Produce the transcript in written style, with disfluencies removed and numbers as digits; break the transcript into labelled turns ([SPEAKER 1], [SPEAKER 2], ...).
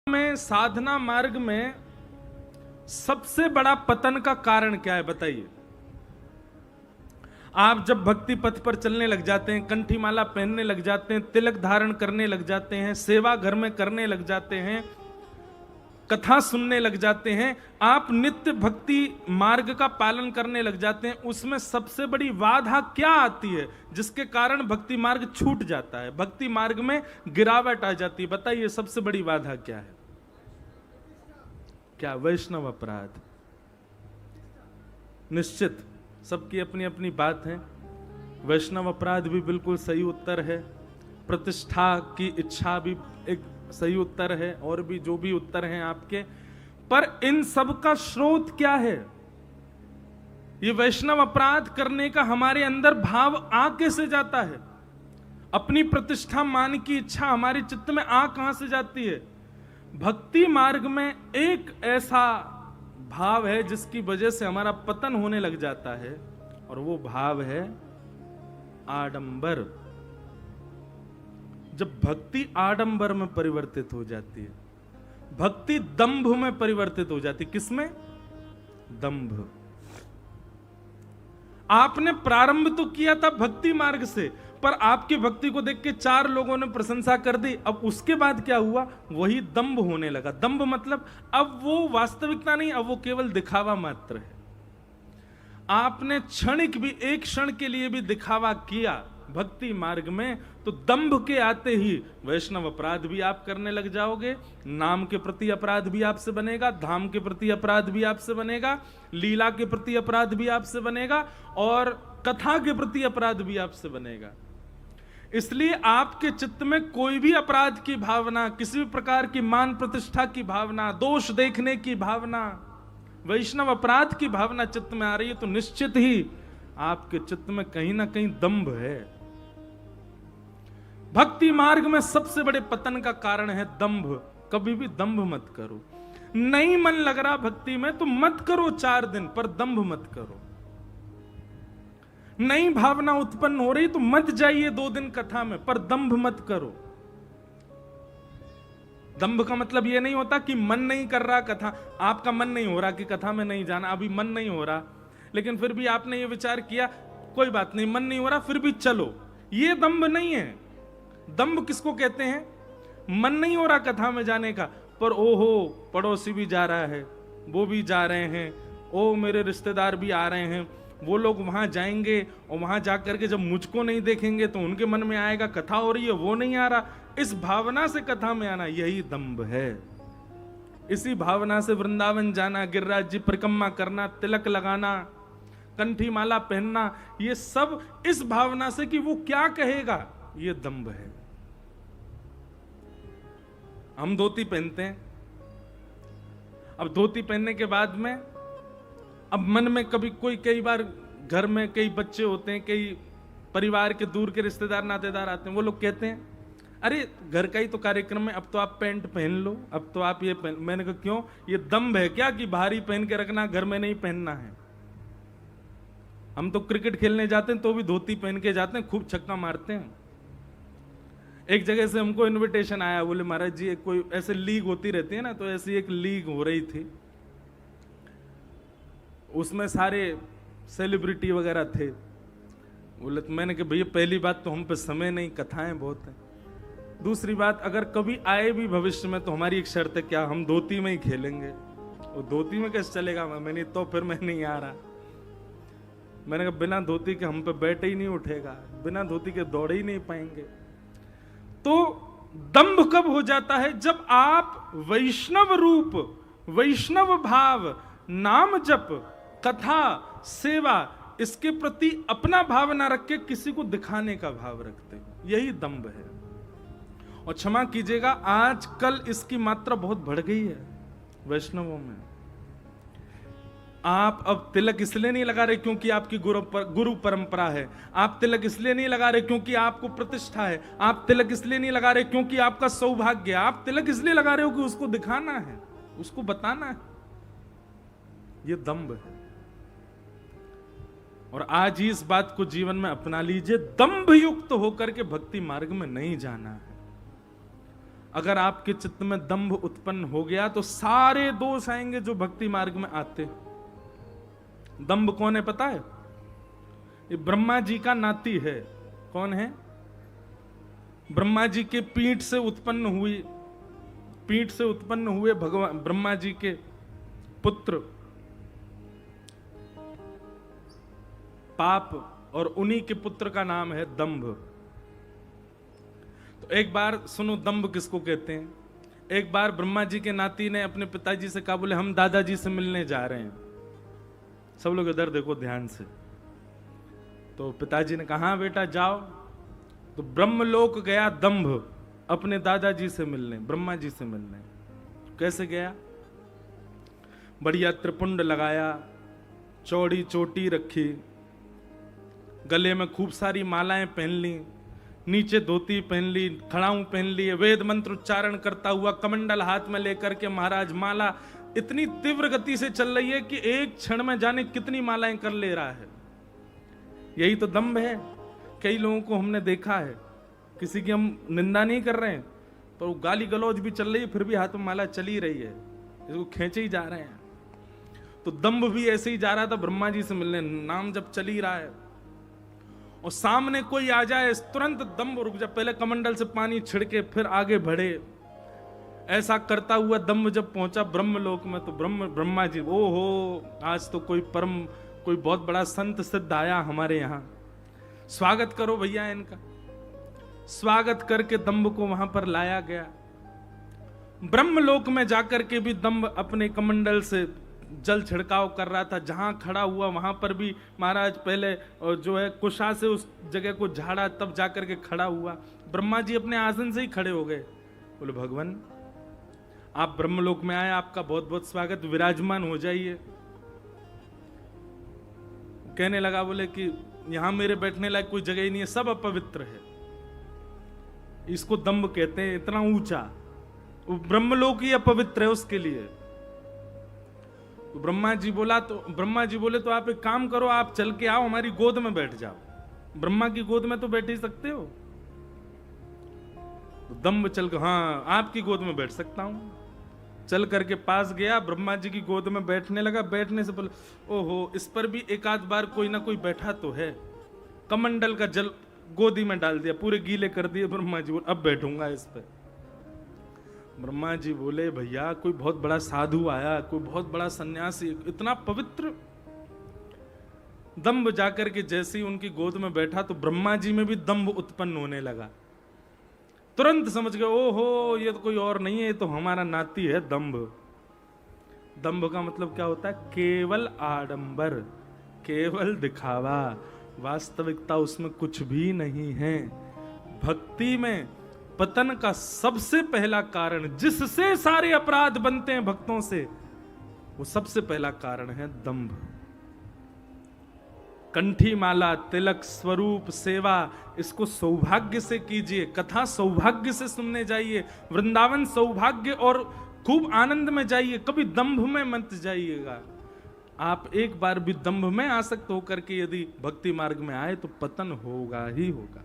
[SPEAKER 1] में साधना मार्ग में सबसे बड़ा पतन का कारण क्या है बताइए। आप जब भक्ति पथ पर चलने लग जाते हैं, कंठी माला पहनने लग जाते हैं, तिलक धारण करने लग जाते हैं, सेवा घर में करने लग जाते हैं, कथा सुनने लग जाते हैं, आप नित्य भक्ति मार्ग का पालन करने लग जाते हैं, उसमें सबसे बड़ी बाधा क्या आती है जिसके कारण भक्ति मार्ग छूट जाता है, भक्ति मार्ग में गिरावट आ जाती है? बताइए सबसे बड़ी बाधा क्या है? क्या? वैष्णव अपराध। निश्चित सबकी अपनी अपनी बात है। वैष्णव अपराध भी बिल्कुल सही उत्तर है, प्रतिष्ठा की इच्छा भी एक सही उत्तर है, और भी जो भी उत्तर हैं आपके, पर इन सब का स्रोत क्या है? ये वैष्णव अपराध करने का हमारे अंदर भाव आ कैसे जाता है? अपनी प्रतिष्ठा मान की इच्छा हमारे चित्त में आ कहां से जाती है? भक्ति मार्ग में एक ऐसा भाव है जिसकी वजह से हमारा पतन होने लग जाता है, और वो भाव है आडंबर। जब भक्ति आडंबर में परिवर्तित हो जाती है, भक्ति दंभ में परिवर्तित हो जाती है। किसमें? दंभ। आपने प्रारंभ तो किया था भक्ति मार्ग से, पर आपकी भक्ति को देख के 4 लोगों ने प्रशंसा कर दी, अब उसके बाद क्या हुआ? वही दंभ होने लगा। दंभ मतलब अब वो वास्तविकता नहीं, अब वो केवल दिखावा मात्र है। आपने क्षणिक भी, एक क्षण के लिए भी दिखावा किया भक्ति मार्ग में, तो दंभ के आते ही वैष्णव अपराध भी आप करने लग जाओगे, नाम के प्रति अपराध भी आपसे बनेगा, धाम के प्रति अपराध भी आपसे बनेगा, लीला के प्रति अपराध भी आपसे बनेगा, और कथा के प्रति अपराध भी आपसे बनेगा। इसलिए आपके चित्त में कोई भी अपराध की भावना, किसी भी प्रकार की मान प्रतिष्ठा की भावना, दोष देखने की भावना, वैष्णव अपराध की भावना चित्त में आ रही है, तो निश्चित ही आपके चित्त में कहीं ना कहीं दंभ है। भक्ति मार्ग में सबसे बड़े पतन का कारण है दंभ। कभी भी दंभ मत करो। नहीं मन लग रहा भक्ति में तो मत करो 4 दिन, पर दंभ मत करो। नई भावना उत्पन्न हो रही तो मत जाइए 2 दिन कथा में, पर दंभ मत करो। दंभ का मतलब यह नहीं होता कि मन नहीं कर रहा कथा, आपका मन नहीं हो रहा कि कथा में नहीं जाना, अभी मन नहीं हो रहा, लेकिन फिर भी आपने ये विचार किया कोई बात नहीं, मन नहीं हो रहा, फिर भी चलो। ये दंभ नहीं है। दंभ किसको कहते हैं? मन नहीं हो रहा कथा में जाने का, पर ओहो पड़ोसी भी जा रहा है, वो भी जा रहे हैं, ओ मेरे रिश्तेदार भी आ रहे हैं, वो लोग वहां जाएंगे, और वहां जाकर के जब मुझको नहीं देखेंगे तो उनके मन में आएगा कथा हो रही है, वो नहीं आ रहा। इस भावना से कथा में आना, यही दंभ है। इसी भावना से वृंदावन जाना, गिरिराज जी परिक्रमा करना, तिलक लगाना, कंठी माला पहनना, ये सब इस भावना से कि वो क्या कहेगा, ये दंभ है। हम धोती पहनते हैं, अब धोती पहनने के बाद में अब मन में कभी कोई, कई बार घर में कई बच्चे होते हैं, कई परिवार के दूर के रिश्तेदार नातेदार आते हैं, वो लोग कहते हैं अरे घर का ही तो कार्यक्रम है, अब तो आप पैंट पहन लो, अब तो आप ये पहन। मैंने कहा क्यों? ये दंभ है क्या कि भारी पहन के रखना, घर में नहीं पहनना है? हम तो क्रिकेट खेलने जाते हैं तो भी धोती पहन के जाते हैं, खूब छक्का मारते हैं। एक जगह से हमको इनविटेशन आया, बोले महाराज जी कोई ऐसे लीग होती रहती है ना, तो ऐसी एक लीग हो रही थी, उसमें सारे सेलिब्रिटी वगैरह थे। बोले तो मैंने कहा भैया पहली बात तो हम पे समय नहीं, कथाएं बहुत हैं, दूसरी बात अगर कभी आए भी भविष्य में तो हमारी एक शर्त है, क्या हम धोती में ही खेलेंगे। वो धोती में कैसे चलेगा? मैंने तो फिर मैं नहीं आ रहा। मैंने कहा बिना धोती के हम पे बैठ ही नहीं उठेगा, बिना धोती के दौड़ ही नहीं पाएंगे। तो दंभ कब हो जाता है? जब आप वैष्णव रूप, वैष्णव भाव, नाम जप, कथा, सेवा, इसके प्रति अपना भाव ना रख के किसी को दिखाने का भाव रखते हो, यही दंभ है। और क्षमा कीजिएगा, आजकल इसकी मात्रा बहुत बढ़ गई है वैष्णवों में। आप अब तिलक इसलिए नहीं लगा रहे क्योंकि आपकी गुरु परंपरा है, आप तिलक इसलिए नहीं लगा रहे क्योंकि आपको प्रतिष्ठा है, आप तिलक इसलिए नहीं लगा रहे क्योंकि आपका सौभाग्य है, आप तिलक इसलिए लगा रहे हो कि उसको दिखाना है, उसको बताना है। ये दंभ है। और आज ही इस बात को जीवन में अपना लीजिए, दंभ युक्त होकर के भक्ति मार्ग में नहीं जाना है। अगर आपके चित्त में दंभ उत्पन्न हो गया तो सारे दोष आएंगे जो भक्ति मार्ग में आते। दंभ कौन है पता है? ये ब्रह्मा जी का नाती है। कौन है? ब्रह्मा जी के पीठ से उत्पन्न हुए भगवान ब्रह्मा जी के पुत्र पाप, और उन्हीं के पुत्र का नाम है दंभ। तो एक बार सुनो दंभ किसको कहते हैं। एक बार ब्रह्मा जी के नाती ने अपने पिताजी से कहा, बोले हम दादाजी से मिलने जा रहे हैं। सब लोग इधर देखो ध्यान से। तो पिताजी ने कहा, हाँ बेटा जाओ। तो ब्रह्मलोक गया दंभ अपने दादाजी से मिलने, ब्रह्मा जी से मिलने। कैसे गया? बढ़िया त्रिपुंड लगाया, चौड़ी चोटी रखी, गले में खूब सारी मालाएं पहन ली, नीचे धोती पहन ली, खड़ाऊ पहन लिए, वेद मंत्र उच्चारण करता हुआ कमंडल हाथ में लेकर के महाराज माला इतनी तीव्र गति से चल रही है कि एक क्षण में जाने कितनी मालाएं कर ले रहा है। यही तो दंभ है। कई लोगों को हमने देखा है, किसी की हम निंदा नहीं कर रहे हैं, पर वो गाली गलौज भी चल रही है, फिर भी हाथ में माला चली रही है, इसको खींचे ही जा रहे हैं। तो दंभ भी ऐसे ही जा रहा था ब्रह्मा जी से मिलने, नाम जब चल ही रहा है और सामने कोई आ जाए तुरंत दंभ रुक जाए, पहले कमंडल से पानी छिड़के फिर आगे बढ़े। ऐसा करता हुआ दंभ जब पहुंचा ब्रह्मलोक में तो ब्रह्मा जी, ओहो आज तो कोई बहुत बड़ा संत सिद्ध आया हमारे यहाँ, स्वागत करो भैया इनका। स्वागत करके दंभ को वहां पर लाया गया। ब्रह्मलोक में जाकर के भी दंभ अपने कमंडल से जल छिड़काव कर रहा था। जहां खड़ा हुआ वहां पर भी महाराज पहले जो है कुशा से उस जगह को झाड़ा, तब जाकर के खड़ा हुआ। ब्रह्मा जी अपने आसन से ही खड़े हो गए, बोले भगवान आप ब्रह्मलोक में आए, आपका बहुत बहुत स्वागत, विराजमान हो जाइए। कहने लगा, बोले कि यहां मेरे बैठने लायक कोई जगह ही नहीं है, सब अपवित्र है। इसको दंभ कहते हैं, इतना ऊंचा। ब्रह्मलोक ही अपवित्र है उसके लिए। तो ब्रह्मा जी बोले तो आप एक काम करो, आप चल के आओ, हमारी गोद में बैठ जाओ। ब्रह्मा की गोद में तो बैठ ही सकते हो। तो दंभ चल के, हाँ आपकी गोद में बैठ सकता हूं। चल करके पास गया, ब्रह्मा जी की गोद में बैठने लगा। बैठने से बोले, ओहो इस पर भी एक आध बार कोई ना कोई बैठा तो है। कमंडल का जल गोदी में डाल दिया, पूरे गीले कर दिए। ब्रह्मा जी बोले अब बैठूंगा इस पे। ब्रह्मा जी बोले भैया कोई बहुत बड़ा साधु आया, कोई बहुत बड़ा सन्यासी, इतना पवित्र। दंभ जाकर के जैसे ही उनकी गोद में बैठा तो ब्रह्मा जी में भी दंभ उत्पन्न होने लगा। तुरंत समझ गए, ओहो ये तो कोई और नहीं है, ये तो हमारा नाती है दंभ। दंभ का मतलब क्या होता है? केवल आडंबर, केवल दिखावा, वास्तविकता उसमें कुछ भी नहीं है। भक्ति में पतन का सबसे पहला कारण, जिससे सारे अपराध बनते हैं भक्तों से, वो सबसे पहला कारण है दंभ। कंठी माला, तिलक, स्वरूप, सेवा, इसको सौभाग्य से कीजिए। कथा सौभाग्य से सुनने जाइए, वृंदावन सौभाग्य और खूब आनंद में जाइए, कभी दंभ में मत जाइएगा। आप एक बार भी दंभ में आसक्त होकर के यदि भक्ति मार्ग में आए तो पतन होगा ही होगा।